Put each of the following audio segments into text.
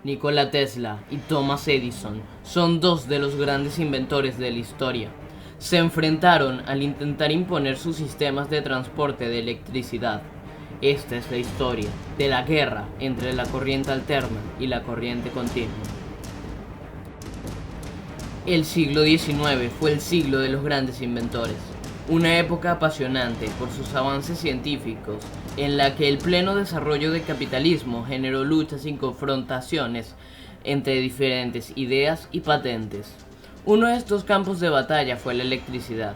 Nikola Tesla y Thomas Edison son dos de los grandes inventores de la historia. Se enfrentaron al intentar imponer sus sistemas de transporte de electricidad. Esta es la historia de la guerra entre la corriente alterna y la corriente continua. El siglo XIX fue el siglo de los grandes inventores, una época apasionante por sus avances científicos, en la que el pleno desarrollo del capitalismo generó luchas y confrontaciones entre diferentes ideas y patentes. Uno de estos campos de batalla fue la electricidad,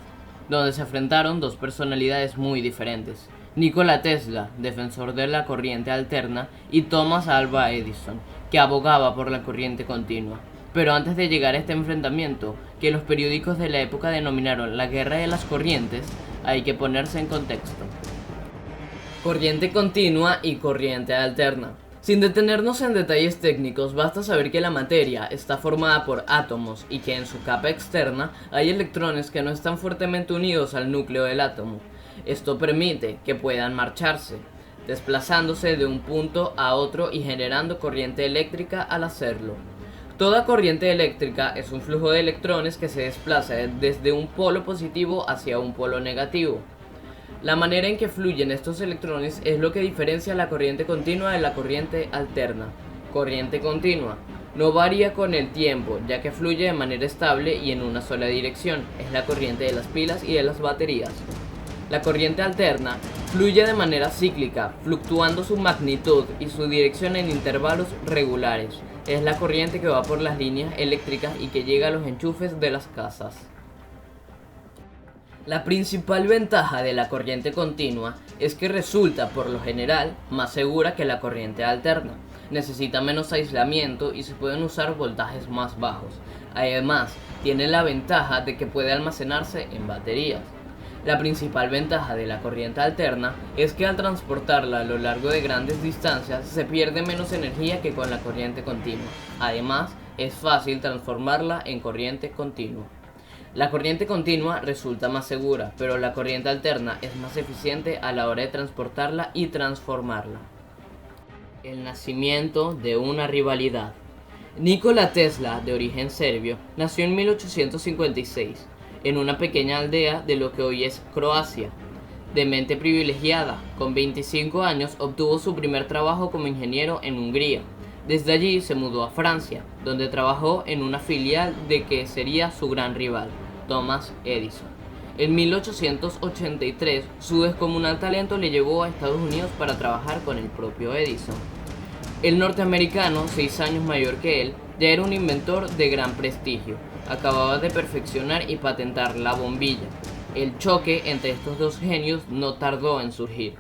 donde se enfrentaron dos personalidades muy diferentes: Nikola Tesla, defensor de la corriente alterna, y Thomas Alva Edison, que abogaba por la corriente continua. Pero antes de llegar a este enfrentamiento, que los periódicos de la época denominaron la Guerra de las Corrientes, hay que ponerse en contexto. Corriente continua y corriente alterna. Sin detenernos en detalles técnicos, basta saber que la materia está formada por átomos y que en su capa externa hay electrones que no están fuertemente unidos al núcleo del átomo. Esto permite que puedan marcharse, desplazándose de un punto a otro y generando corriente eléctrica al hacerlo. Toda corriente eléctrica es un flujo de electrones que se desplaza desde un polo positivo hacia un polo negativo. La manera en que fluyen estos electrones es lo que diferencia la corriente continua de la corriente alterna. Corriente continua no varía con el tiempo, ya que fluye de manera estable y en una sola dirección. Es la corriente de las pilas y de las baterías. La corriente alterna fluye de manera cíclica, fluctuando su magnitud y su dirección en intervalos regulares. Es la corriente que va por las líneas eléctricas y que llega a los enchufes de las casas. La principal ventaja de la corriente continua es que resulta, por lo general, más segura que la corriente alterna. Necesita menos aislamiento y se pueden usar voltajes más bajos. Además, tiene la ventaja de que puede almacenarse en baterías. La principal ventaja de la corriente alterna es que al transportarla a lo largo de grandes distancias se pierde menos energía que con la corriente continua. Además, es fácil transformarla en corriente continua. La corriente continua resulta más segura, pero la corriente alterna es más eficiente a la hora de transportarla y transformarla. El nacimiento de una rivalidad. Nikola Tesla, de origen serbio, nació en 1856. En una pequeña aldea de lo que hoy es Croacia. De mente privilegiada, con 25 años obtuvo su primer trabajo como ingeniero en Hungría. Desde allí se mudó a Francia, donde trabajó en una filial de que sería su gran rival, Thomas Edison. En 1883, su descomunal talento le llevó a Estados Unidos para trabajar con el propio Edison. El norteamericano, 6 años mayor que él, ya era un inventor de gran prestigio. Acababa de perfeccionar y patentar la bombilla. El choque entre estos dos genios no tardó en surgir.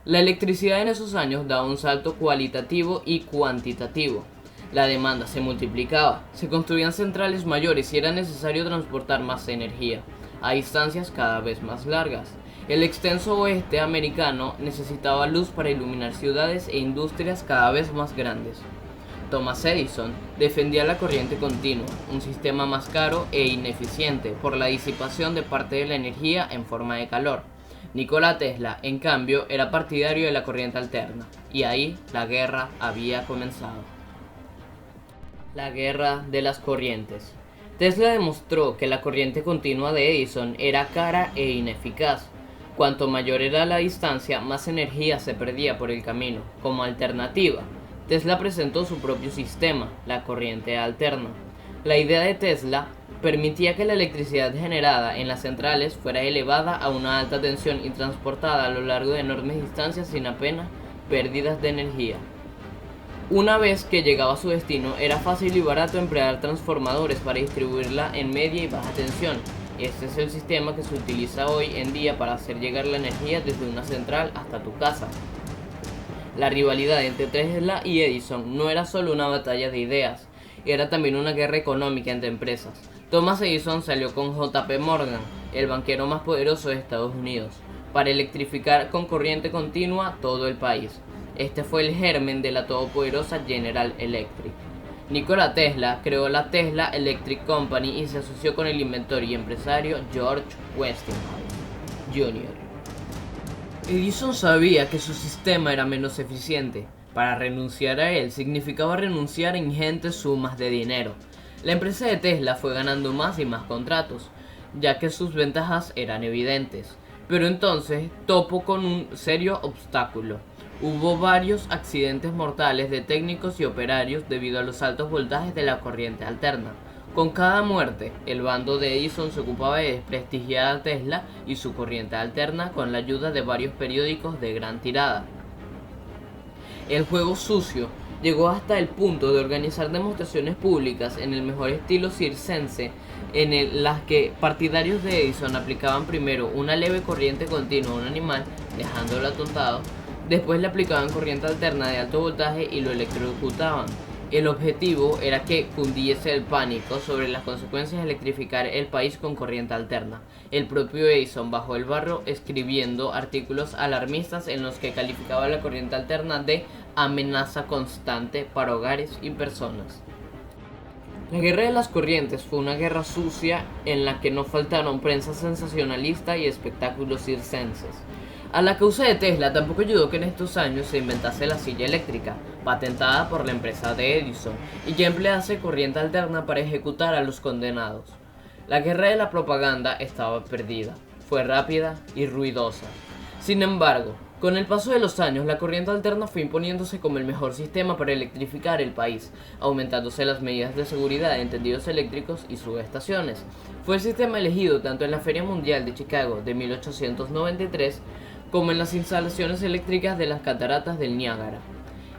La electricidad en esos años daba un salto cualitativo y cuantitativo. La demanda se multiplicaba, se construían centrales mayores y era necesario transportar más energía, a distancias cada vez más largas. El extenso oeste americano necesitaba luz para iluminar ciudades e industrias cada vez más grandes. Thomas Edison defendía la corriente continua, un sistema más caro e ineficiente por la disipación de parte de la energía en forma de calor. Nikola Tesla, en cambio, era partidario de la corriente alterna, y ahí la guerra había comenzado. La guerra de las corrientes. Tesla demostró que la corriente continua de Edison era cara e ineficaz. Cuanto mayor era la distancia, más energía se perdía por el camino. Como alternativa, Tesla presentó su propio sistema, la corriente alterna. La idea de Tesla permitía que la electricidad generada en las centrales fuera elevada a una alta tensión y transportada a lo largo de enormes distancias sin apenas pérdidas de energía. Una vez que llegaba a su destino, era fácil y barato emplear transformadores para distribuirla en media y baja tensión. Este es el sistema que se utiliza hoy en día para hacer llegar la energía desde una central hasta tu casa. La rivalidad entre Tesla y Edison no era solo una batalla de ideas, era también una guerra económica entre empresas. Thomas Edison salió con J.P. Morgan, el banquero más poderoso de Estados Unidos, para electrificar con corriente continua todo el país. Este fue el germen de la todopoderosa General Electric. Nikola Tesla creó la Tesla Electric Company y se asoció con el inventor y empresario George Westinghouse Jr. Edison sabía que su sistema era menos eficiente, Para renunciar a él significaba renunciar a ingentes sumas de dinero. La empresa de Tesla fue ganando más y más contratos, ya que sus ventajas eran evidentes. Pero entonces topó con un serio obstáculo. Hubo varios accidentes mortales de técnicos y operarios debido a los altos voltajes de la corriente alterna. Con cada muerte, el bando de Edison se ocupaba de desprestigiar a Tesla y su corriente alterna con la ayuda de varios periódicos de gran tirada. El juego sucio llegó hasta el punto de organizar demostraciones públicas en el mejor estilo circense, las que partidarios de Edison aplicaban primero una leve corriente continua a un animal, dejándolo atontado, después le aplicaban corriente alterna de alto voltaje y lo electrocutaban. El objetivo era que cundiese el pánico sobre las consecuencias de electrificar el país con corriente alterna. El propio Edison bajó el barro escribiendo artículos alarmistas en los que calificaba la corriente alterna de amenaza constante para hogares y personas. La guerra de las corrientes fue una guerra sucia en la que no faltaron prensa sensacionalista y espectáculos circenses. A la causa de Tesla tampoco ayudó que en estos años se inventase la silla eléctrica, patentada por la empresa de Edison, y que emplease corriente alterna para ejecutar a los condenados. La guerra de la propaganda estaba perdida, fue rápida y ruidosa. Sin embargo, con el paso de los años, la corriente alterna fue imponiéndose como el mejor sistema para electrificar el país, aumentándose las medidas de seguridad en tendidos eléctricos y subestaciones. Fue el sistema elegido tanto en la Feria Mundial de Chicago de 1893 como en las instalaciones eléctricas de las cataratas del Niágara.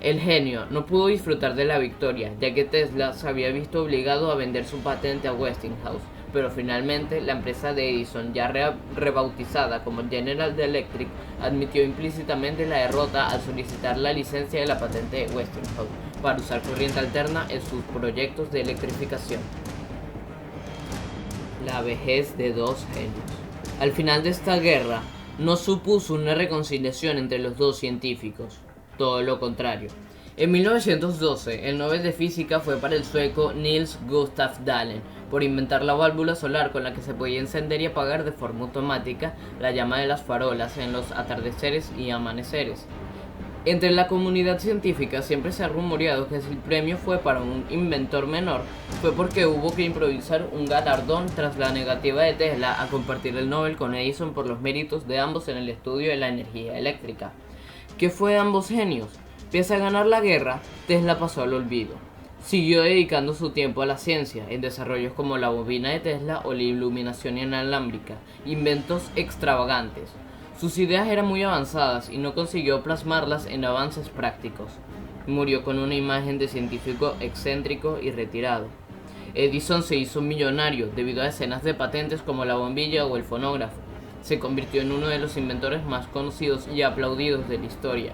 El genio no pudo disfrutar de la victoria, ya que Tesla se había visto obligado a vender su patente a Westinghouse, pero finalmente la empresa de Edison, ya rebautizada como General Electric, admitió implícitamente la derrota al solicitar la licencia de la patente de Westinghouse para usar corriente alterna en sus proyectos de electrificación. La vejez de dos genios. Al final de esta guerra, no supuso una reconciliación entre los dos científicos, todo lo contrario. En 1912, el Nobel de Física fue para el sueco Niels Gustav Dalen por inventar la válvula solar con la que se podía encender y apagar de forma automática la llama de las farolas en los atardeceres y amaneceres. Entre la comunidad científica siempre se ha rumoreado que si el premio fue para un inventor menor, fue porque hubo que improvisar un galardón tras la negativa de Tesla a compartir el Nobel con Edison por los méritos de ambos en el estudio de la energía eléctrica. ¿Qué fue de ambos genios? Pese a ganar la guerra, Tesla pasó al olvido. Siguió dedicando su tiempo a la ciencia, en desarrollos como la bobina de Tesla o la iluminación inalámbrica, inventos extravagantes. Sus ideas eran muy avanzadas y no consiguió plasmarlas en avances prácticos. Murió con una imagen de científico excéntrico y retirado. Edison se hizo millonario debido a decenas de patentes como la bombilla o el fonógrafo. Se convirtió en uno de los inventores más conocidos y aplaudidos de la historia.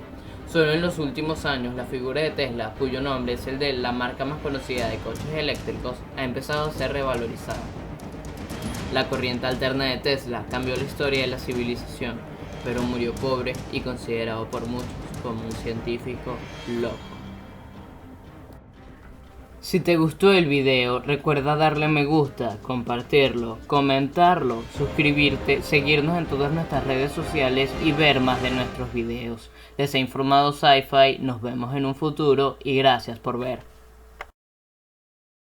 Solo en los últimos años, la figura de Tesla, cuyo nombre es el de la marca más conocida de coches eléctricos, ha empezado a ser revalorizada. La corriente alterna de Tesla cambió la historia de la civilización, pero murió pobre y considerado por muchos como un científico loco. Si te gustó el video, recuerda darle me gusta, compartirlo, comentarlo, suscribirte, seguirnos en todas nuestras redes sociales y ver más de nuestros videos. Les ha informado Sci-Fi, nos vemos en un futuro y gracias por ver.